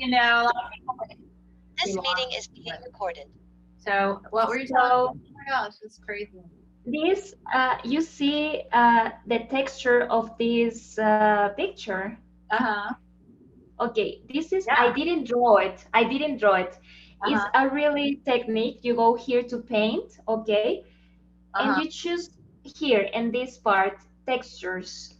you know, a lot of people This meeting is being recorded. So what were you telling me? Oh my gosh, it's crazy. This, you see the texture of this picture. Uh-huh. Okay, this is, Yeah. I didn't draw it. I didn't draw it. It's a really technique. You go here to paint, okay? And you choose here in this part, textures.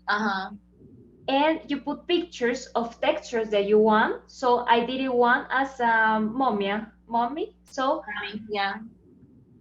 And you put pictures of textures that you want. So I did it one as a mommy. So yeah.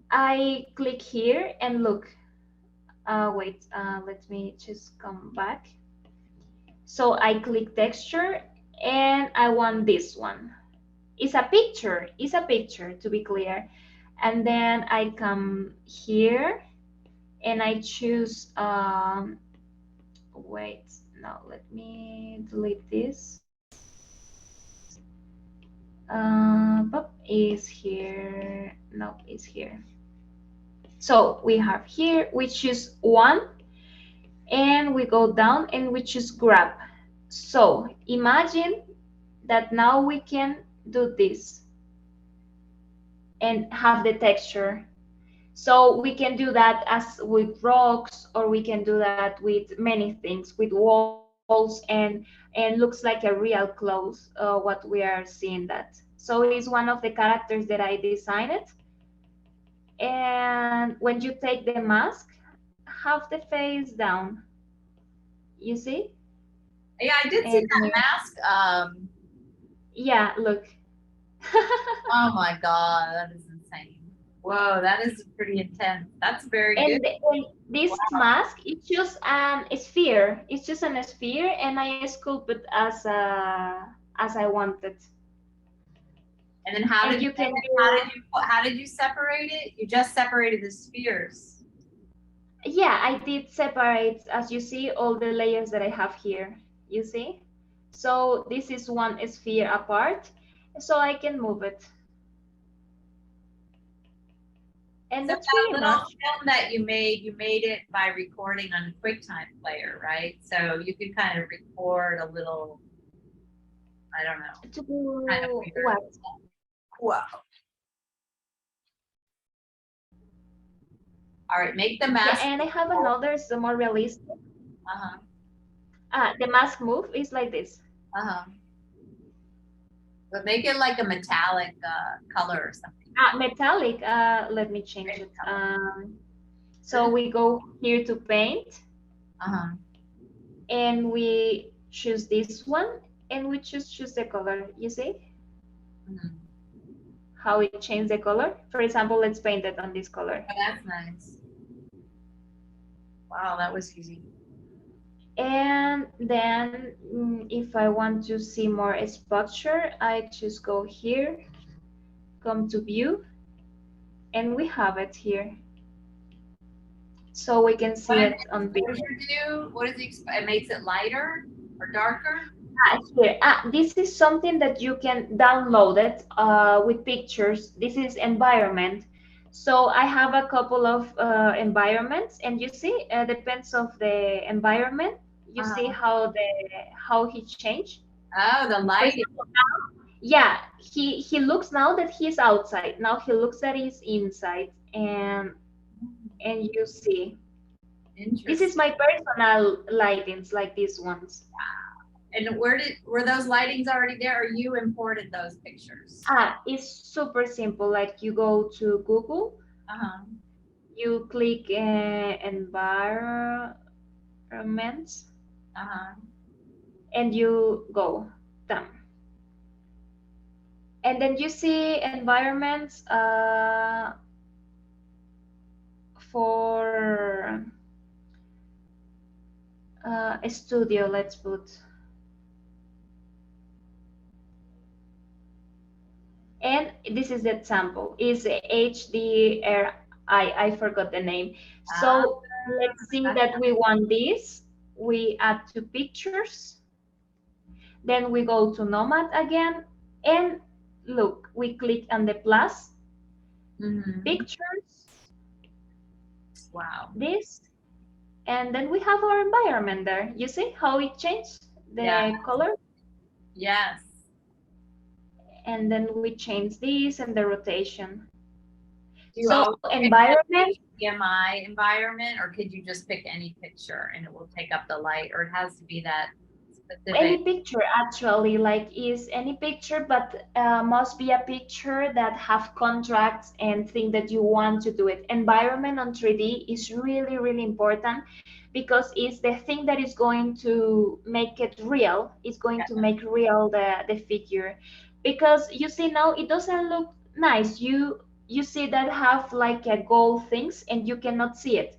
I click here and look. Wait, let me just come back. So I click texture and I want this one. It's a picture to be clear. And then I come here and I choose, wait, no, let me delete this. Is here, no, is here. So we have here, we choose one and we go down and we choose grab. So imagine that now we can do this and have the texture. So we can do that as with rocks, or we can do that with many things, with walls, and looks like a real clothes, what we are seeing that. So it's one of the characters that I designed. And when you take the mask, have the face down. You see? Yeah, I did see that mask. Yeah, look. Oh my God, that is insane. Whoa, that is pretty intense. That's very good. And this mask, it's just an sphere. It's just an sphere, and I sculpted as I wanted. And then how did you separate it? You just separated the spheres. Yeah, I did separate, as you see, all the layers that I have here. You see? So this is one sphere apart, so I can move it. And so that's that pretty little much. film that you made it by recording on QuickTime Player, right? So you could kind of record a little, I don't know. To do kind of what? Wow. All right, make the mask. Yeah, and I have another, so more realistic. The mask move is like this. But make it like a metallic color or something. Metallic. Let me change it. So we go here to paint. And we choose this one, and we choose the color. You see how it changed the color? For example, let's paint it on this color. Oh, that's nice. Wow, that was easy. And then if I want to see more exposure, I just go here, come to view, and we have it here. So we can see it on video. What does it makes it lighter or darker? Here. This is something that you can download it with pictures. This is environment. So I have a couple of environments, and you see, depends of the environment. You see how he changed. Oh, the lighting. Yeah, he looks now that he's outside. Now he looks that he's inside, and you see. This is my personal lightings, like these ones. Wow. And were those lightings already there, or you imported those pictures? It's super simple. Like you go to Google, you click environments, and you go done. And then you see environments for a studio. Let's put. And this is the example, is HDRI, I forgot the name. So let's see that we want this. We add two pictures. Then we go to Nomad again. And look, we click on the plus. Pictures. Wow. This. And then we have our environment there. You see how it changed the color? Yes. and then we change this and the rotation. Do you So always pick environment, the HDMI environment, or could you just pick any picture and it will take up the light, or it has to be that specific? any picture actually, like is any picture, but must be a picture that have contracts and thing that you want to do it. Environment on 3D is really, really important because it's the thing that is going to make it real. It's going to make real the figure. Because you see now it doesn't look nice. You see that have like a gold things and you cannot see it.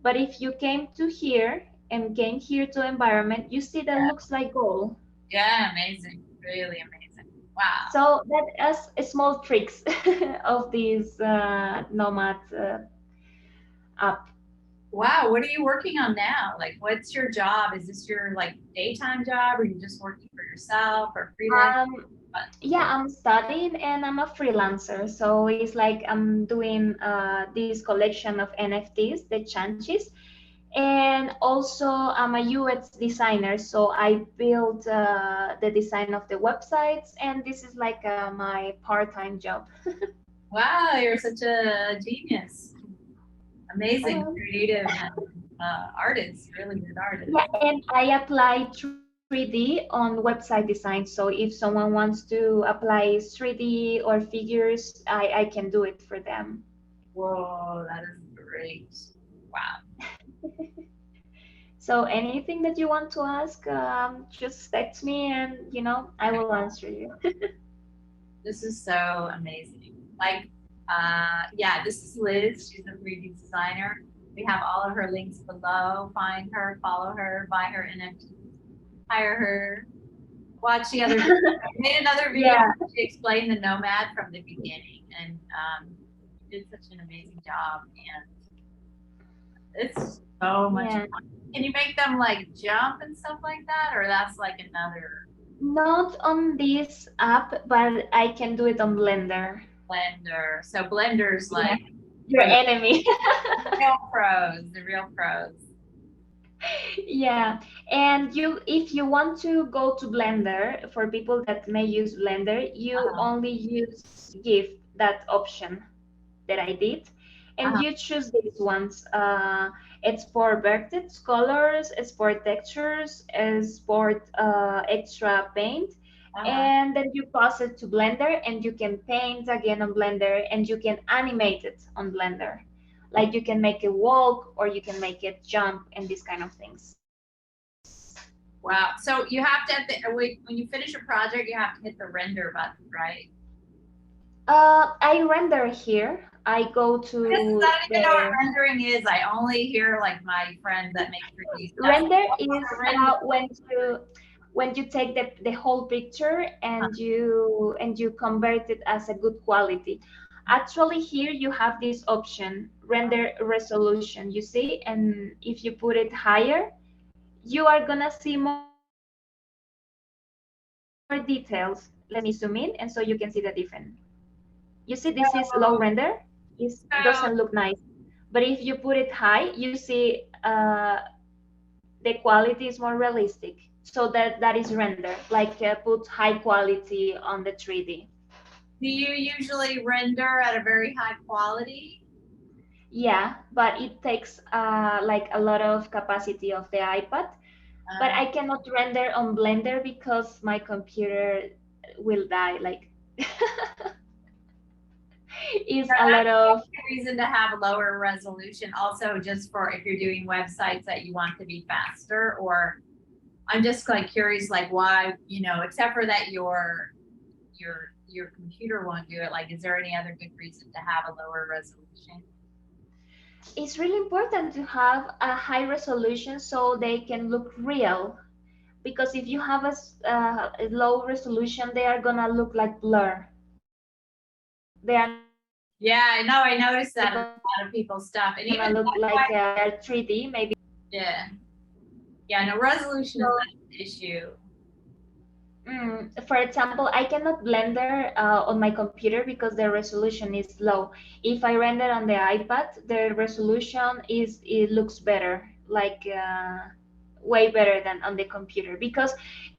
But if you came to here and came here to environment, you see that looks like gold. Yeah, amazing. Really amazing. Wow. So that is a small tricks of this Nomad app. Wow, what are you working on now? Like, what's your job? Is this your like daytime job, or are you just working for yourself or freelance? Yeah, I'm studying and I'm a freelancer. So it's like I'm doing this collection of NFTs, the changes. And also I'm a UX designer. So I build the design of the websites. And this is like my part-time job. Wow, you're such a genius. Amazing, creative artist, really good artist. Yeah, and I apply 3D on website design. So if someone wants to apply 3D or figures, I can do it for them. Whoa, that is great. Wow. So anything that you want to ask, just text me and, I will answer you. This is so amazing. Like, yeah, this is Liz. She's a 3D designer. We have all of her links below. Find her, follow her, buy her NFT, hire her, watch the other. I made another video to explain the Nomad from the beginning, and you did such an amazing job. And it's so much fun. Can you make them like jump and stuff like that, or that's like another? Not on this app, but I can do it on Blender. Blender. So Blender's like your enemy. The real pros. Yeah, and if you want to go to Blender, for people that may use Blender, you only use GIF, that option that I did, and you choose these ones. Export vertex colors, export textures, export extra paint, and then you pass it to Blender, and you can paint again on Blender, and you can animate it on Blender. Like you can make it walk or you can make it jump and these kind of things. Wow. So you have to, when you finish a project, you have to hit the render button, right? I render here. I go to. I don't even know what rendering is. I only hear like my friends that make 3D stuff. Render is when you take the whole picture and you convert it as a good quality. Actually, here you have this option, render resolution, you see, and if you put it higher, you are gonna see more details. Let me zoom in, and so you can see the difference. You see, this is low render. It doesn't look nice. But if you put it high, you see the quality is more realistic. So that is render, like put high quality on the 3D. Do you usually render at a very high quality? Yeah, but it takes like a lot of capacity of the iPad. But I cannot render on Blender because my computer will die. Like, it's a lot of reason to have lower resolution. Also, just for if you're doing websites that you want to be faster, or I'm just like curious, like why, except for that your computer won't do it. Like, is there any other good reason to have a lower resolution? It's really important to have a high resolution so they can look real. Because if you have a low resolution, they are gonna look like blur. They are. Yeah, I know. I noticed that in a lot of people's stuff, and even look like they're 3D, maybe. Yeah. Yeah. No, resolution is not an issue. For example, I cannot Blender on my computer because the resolution is low. If I render on the iPad, the resolution it looks better, like way better than on the computer, because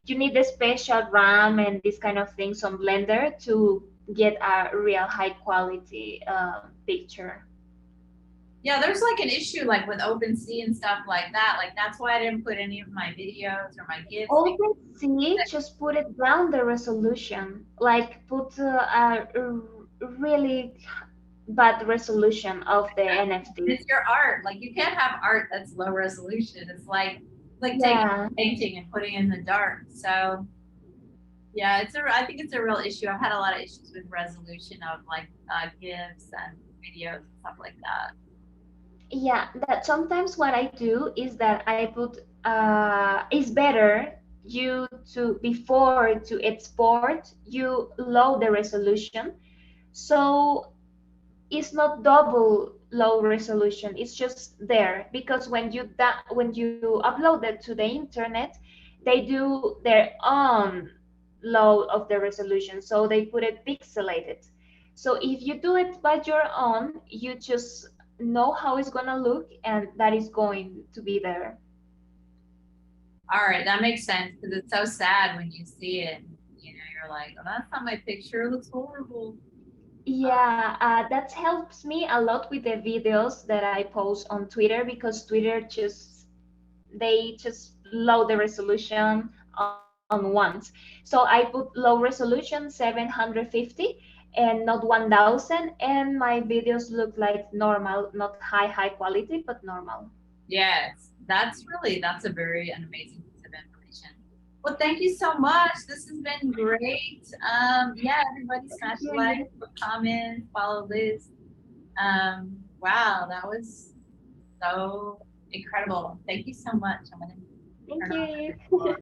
you need the special RAM and this kind of things on Blender to get a real high quality picture. Yeah, there's like an issue like with OpenSea and stuff like that. Like that's why I didn't put any of my videos or my GIFs. OpenSea just put it down the resolution, like put really bad resolution of the NFT. It's your art. Like you can't have art that's low resolution. It's like taking a painting and putting it in the dark. So yeah, I think it's a real issue. I've had a lot of issues with resolution of like GIFs and videos and stuff like that. Yeah, that sometimes what I do is that I put it's better you to before to export you lower the resolution, so it's not double low resolution, it's just there, because when you upload it to the internet, they do their own low of the resolution, so they put it pixelated. So if you do it by your own, you just know how it's gonna look, and that is going to be there. All right, that makes sense, because it's so sad when you see it. You know, you're like, oh, that's not my picture. It looks horrible. Yeah, that helps me a lot with the videos that I post on Twitter, because Twitter they just lower the resolution on once. So I put low resolution 750 and not 1000, and my videos look like normal, not high quality, but normal. Yes, that's a very amazing piece of information. Well, thank you so much. This has been great. Yeah, everybody smash like, comment, follow Liz. Wow, that was so incredible. Thank you so much. I'm gonna Thank turn you. off